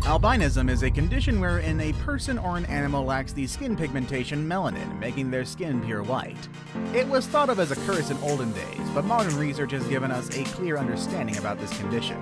Albinism is a condition wherein a person or an animal lacks the skin pigmentation melanin, making their skin pure white. It was thought of as a curse in olden days, but modern research has given us a clear understanding about this condition.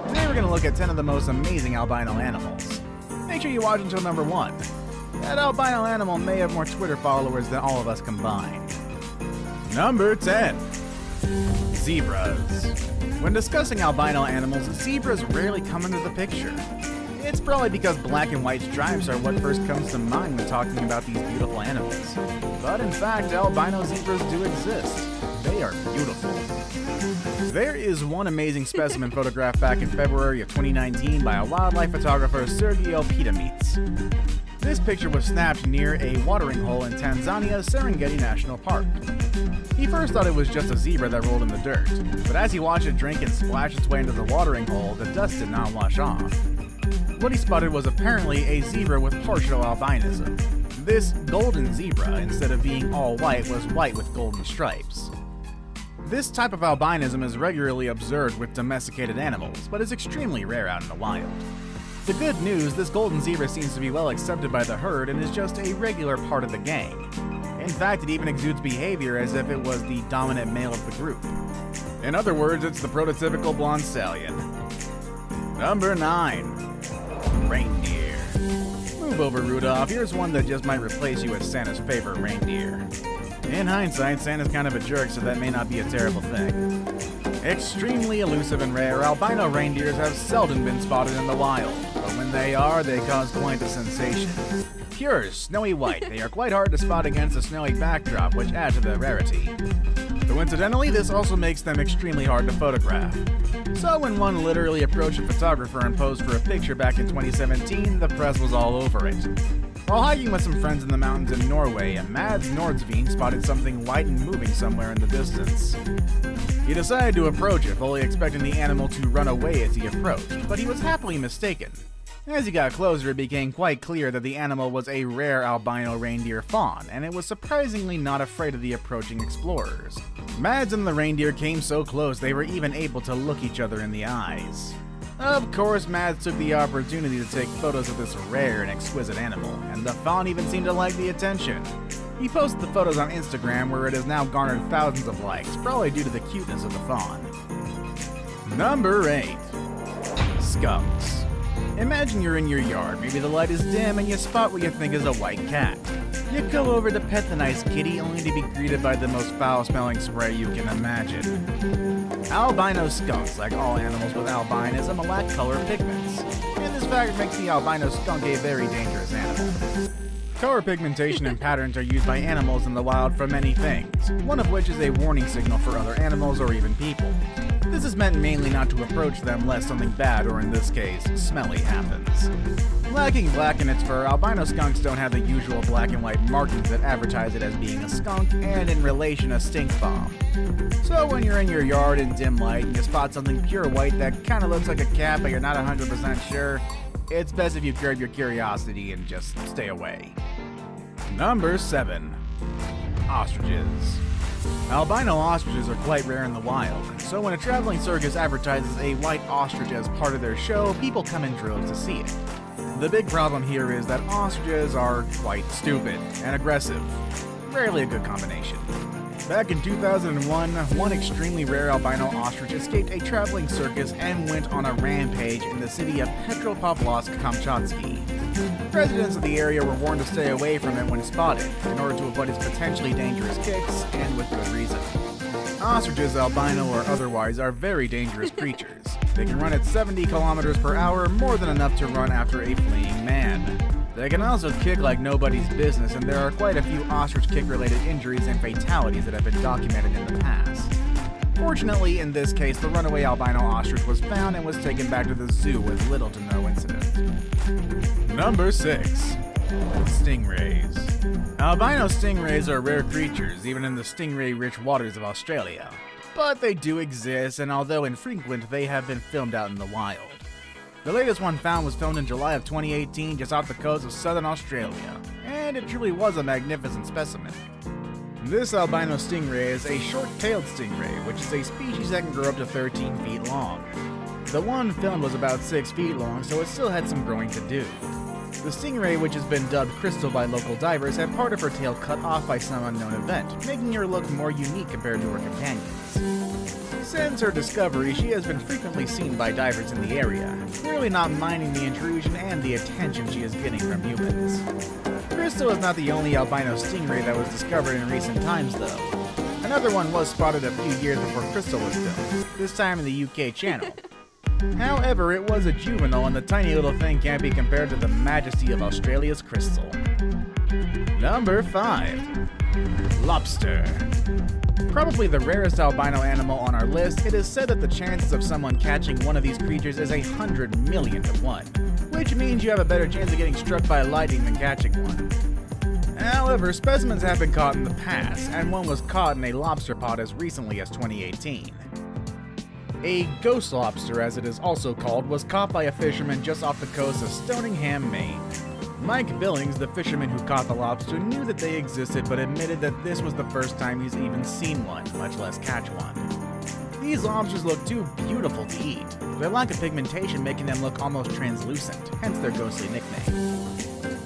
Today we're going to look at 10 of the most amazing albino animals. Make sure you watch until number 1. That albino animal may have more Twitter followers than all of us combined. Number 10. Zebras. When discussing albino animals, zebras rarely come into the picture. It's probably because black and white stripes are what first comes to mind when talking about these beautiful animals. But in fact, albino zebras do exist. They are beautiful. There is one amazing specimen photographed back in February of 2019 by a wildlife photographer, Sergio Pitamits. This picture was snapped near a watering hole in Tanzania's Serengeti National Park. He first thought it was just a zebra that rolled in the dirt, but as he watched it drink and splash its way into the watering hole, the dust did not wash off. What he spotted was apparently a zebra with partial albinism. This golden zebra, instead of being all white, was white with golden stripes. This type of albinism is regularly observed with domesticated animals, but is extremely rare out in the wild. The good news, this golden zebra seems to be well accepted by the herd and is just a regular part of the gang. In fact, it even exudes behavior as if it was the dominant male of the group. In other words, it's the prototypical blonde stallion. Number 9. Reindeer. Move over, Rudolph. Here's one that just might replace you as Santa's favorite reindeer. In hindsight, Santa's kind of a jerk, so that may not be a terrible thing. Extremely elusive and rare, albino reindeers have seldom been spotted in the wild, but when they are, they cause quite a sensation. Pure, snowy white, they are quite hard to spot against a snowy backdrop, which adds to their rarity. Coincidentally, this also makes them extremely hard to photograph. So when one literally approached a photographer and posed for a picture back in 2017, the press was all over it. While hiking with some friends in the mountains in Norway, Mads Nordsveen spotted something white and moving somewhere in the distance. He decided to approach it, fully expecting the animal to run away as he approached, but he was happily mistaken. As he got closer, it became quite clear that the animal was a rare albino reindeer fawn, and it was surprisingly not afraid of the approaching explorers. Mads and the reindeer came so close they were even able to look each other in the eyes. Of course, Mads took the opportunity to take photos of this rare and exquisite animal, and the fawn even seemed to like the attention. He posted the photos on Instagram, where it has now garnered thousands of likes, probably due to the cuteness of the fawn. Number 8. Skunks. Imagine you're in your yard, maybe the light is dim and you spot what you think is a white cat. You go over to pet the nice kitty only to be greeted by the most foul-smelling spray you can imagine. Albino skunks, like all animals with albinism, lack color pigments, and this fact makes the albino skunk a very dangerous animal. Color pigmentation and patterns are used by animals in the wild for many things, one of which is a warning signal for other animals or even people. This is meant mainly not to approach them lest something bad, or in this case, smelly, happens. Lacking black in its fur, albino skunks don't have the usual black and white markings that advertise it as being a skunk and, in relation, a stink bomb. So when you're in your yard in dim light and you spot something pure white that kinda looks like a cat but you're not 100% sure, it's best if you curb your curiosity and just stay away. Number 7. Ostriches. Albino ostriches are quite rare in the wild, so when a traveling circus advertises a white ostrich as part of their show, people come in droves to see it. The big problem here is that ostriches are quite stupid and aggressive. Rarely a good combination. Back in 2001, one extremely rare albino ostrich escaped a traveling circus and went on a rampage in the city of Petropavlovsk-Kamchatsky. Residents of the area were warned to stay away from it when spotted, in order to avoid its potentially dangerous kicks, and with good reason. Ostriches, albino or otherwise, are very dangerous creatures. They can run at 70 kilometers per hour, more than enough to run after a fleeing man. They can also kick like nobody's business, and there are quite a few ostrich kick-related injuries and fatalities that have been documented in the past. Fortunately, in this case, the runaway albino ostrich was found and was taken back to the zoo with little to no incident. Number 6. Stingrays. Albino stingrays are rare creatures, even in the stingray-rich waters of Australia. But they do exist, and although infrequent, they have been filmed out in the wild. The latest one found was filmed in July of 2018 just off the coast of southern Australia, and it truly was a magnificent specimen. This albino stingray is a short-tailed stingray, which is a species that can grow up to 13 feet long. The one filmed was about 6 feet long, so it still had some growing to do. The stingray, which has been dubbed Crystal by local divers, had part of her tail cut off by some unknown event, making her look more unique compared to her companions. Since her discovery, she has been frequently seen by divers in the area, clearly not minding the intrusion and the attention she is getting from humans. Crystal is not the only albino stingray that was discovered in recent times, though. Another one was spotted a few years before Crystal was filmed, this time in the UK channel. However, it was a juvenile, and the tiny little thing can't be compared to the majesty of Australia's Crystal. Number 5. Lobster. Probably the rarest albino animal on our list, it is said that the chances of someone catching one of these creatures is 100 million to 1, which means you have a better chance of getting struck by lightning than catching one. However, specimens have been caught in the past, and one was caught in a lobster pot as recently as 2018. A ghost lobster, as it is also called, was caught by a fisherman just off the coast of Stoningham, Maine. Mike Billings, the fisherman who caught the lobster, knew that they existed but admitted that this was the first time he's even seen one, much less catch one. These lobsters look too beautiful to eat, their lack of pigmentation making them look almost translucent, hence their ghostly nickname.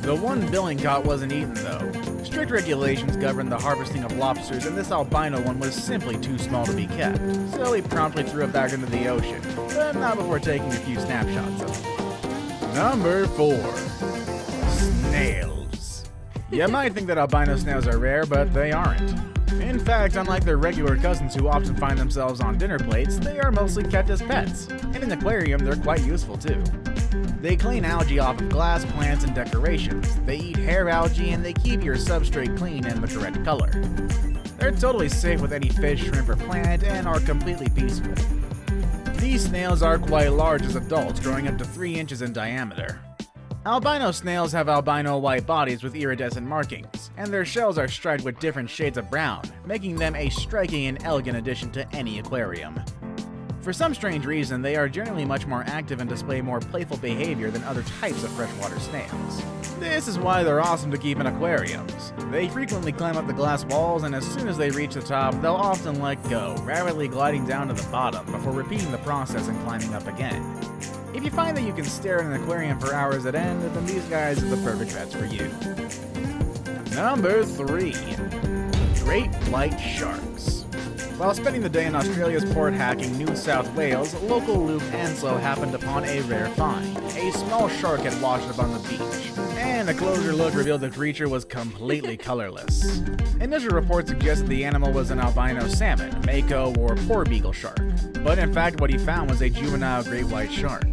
The one Billing caught wasn't eaten though. Strict regulations govern the harvesting of lobsters, and this albino one was simply too small to be kept, so he promptly threw it back into the ocean, but not before taking a few snapshots of it. Number 4. Snails. You might think that albino snails are rare, but they aren't. In fact, unlike their regular cousins who often find themselves on dinner plates, they are mostly kept as pets. In an aquarium, they're quite useful too. They clean algae off of glass, plants, and decorations. They eat hair algae, and they keep your substrate clean and the correct color. They're totally safe with any fish, shrimp, or plant, and are completely peaceful. These snails are quite large as adults, growing up to 3 inches in diameter. Albino snails have albino white bodies with iridescent markings, and their shells are striped with different shades of brown, making them a striking and elegant addition to any aquarium. For some strange reason, they are generally much more active and display more playful behavior than other types of freshwater snails. This is why they're awesome to keep in aquariums. They frequently climb up the glass walls, and as soon as they reach the top, they'll often let go, rapidly gliding down to the bottom before repeating the process and climbing up again. If you find that you can stare at an aquarium for hours at end, then these guys are the perfect pets for you. Number 3. Great white sharks. While spending the day in Australia's port hacking New South Wales, local Luke Anslow happened upon a rare find. A small shark had washed up on the beach, and a closer look revealed the creature was completely colorless. Initial reports suggested the animal was an albino salmon, mako, or porbeagle shark, but in fact what he found was a juvenile great white shark.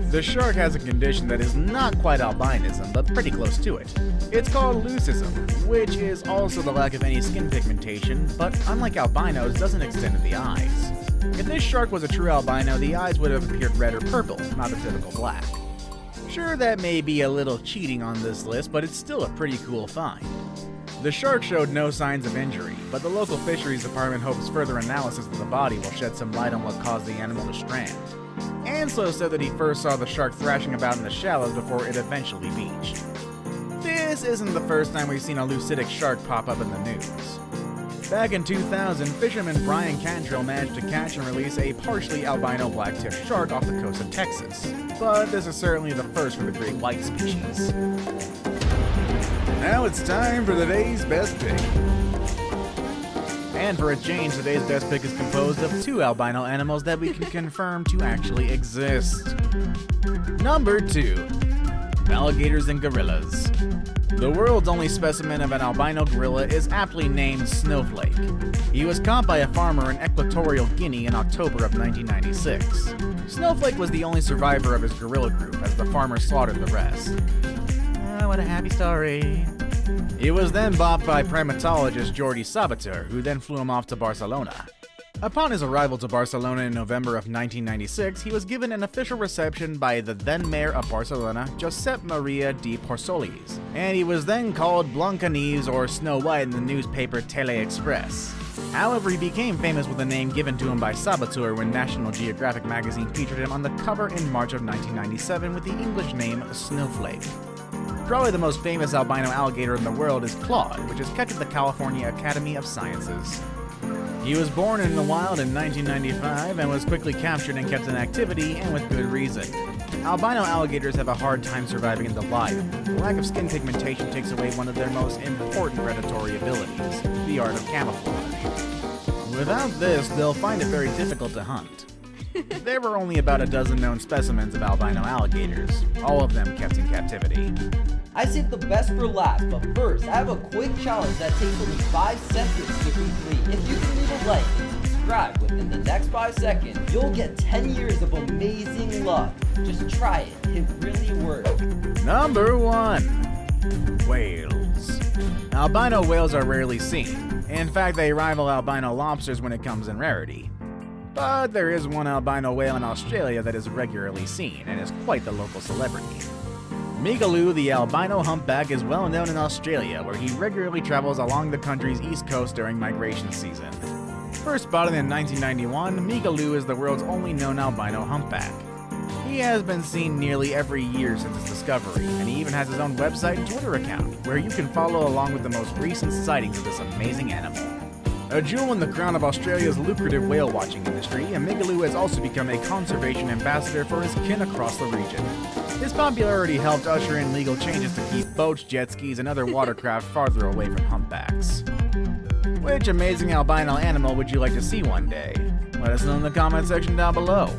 The shark has a condition that is not quite albinism, but pretty close to it. It's called leucism, which is also the lack of any skin pigmentation, but unlike albinos, doesn't extend to the eyes. If this shark was a true albino, the eyes would have appeared red or purple, not the typical black. Sure, that may be a little cheating on this list, but it's still a pretty cool find. The shark showed no signs of injury, but the local fisheries department hopes further analysis of the body will shed some light on what caused the animal to strand. Anslow said that he first saw the shark thrashing about in the shallows before it eventually beached. This isn't the first time we've seen a leucidic shark pop up in the news. Back in 2000, fisherman Brian Cantrell managed to catch and release a partially albino black-tipped shark off the coast of Texas. But this is certainly the first for the great white species. Now it's time for today's best pick. And for a change, today's best pick is composed of 2 albino animals that we can confirm to actually exist. Number 2. Alligators and gorillas. The world's only specimen of an albino gorilla is aptly named Snowflake. He was caught by a farmer in Equatorial Guinea in October of 1996. Snowflake was the only survivor of his gorilla group, as the farmer slaughtered the rest. What a happy story. He was then bought by primatologist Jordi Sabater, who then flew him off to Barcelona. Upon his arrival to Barcelona in November of 1996, he was given an official reception by the then mayor of Barcelona, Josep Maria de Porsolis, and he was then called Blancanieves or Snow White in the newspaper Tele Express. However, he became famous with a name given to him by Sabater when National Geographic magazine featured him on the cover in March of 1997 with the English name Snowflake. Probably the most famous albino alligator in the world is Claude, which is kept at the California Academy of Sciences. He was born in the wild in 1995 and was quickly captured and kept in captivity, and with good reason. Albino alligators have a hard time surviving in the wild. The lack of skin pigmentation takes away one of their most important predatory abilities, the art of camouflage. Without this, they'll find it very difficult to hunt. There were only about a dozen known specimens of albino alligators, all of them kept in captivity. I saved the best for last, but first, I have a quick challenge that takes only 5 seconds to complete. If you can leave a like and subscribe within the next 5 seconds, you'll get 10 years of amazing luck. Just try it, it really works. Number 1. Whales. Albino whales are rarely seen. In fact, they rival albino lobsters when it comes in rarity. But there is one albino whale in Australia that is regularly seen and is quite the local celebrity. Migaloo, the albino humpback, is well known in Australia, where he regularly travels along the country's east coast during migration season. First spotted in 1991, Migaloo is the world's only known albino humpback. He has been seen nearly every year since its discovery, and he even has his own website and Twitter account, where you can follow along with the most recent sightings of this amazing animal. A jewel in the crown of Australia's lucrative whale watching industry, and Migaloo has also become a conservation ambassador for his kin across the region. His popularity helped usher in legal changes to keep boats, jet skis, and other watercraft farther away from humpbacks. Which amazing albino animal would you like to see one day? Let us know in the comment section down below.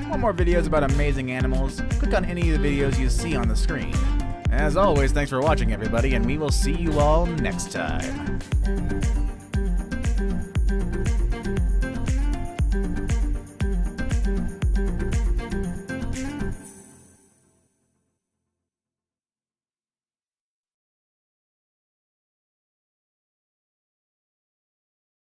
Want more videos about amazing animals? Click on any of the videos you see on the screen. As always, thanks for watching everybody, and we will see you all next time.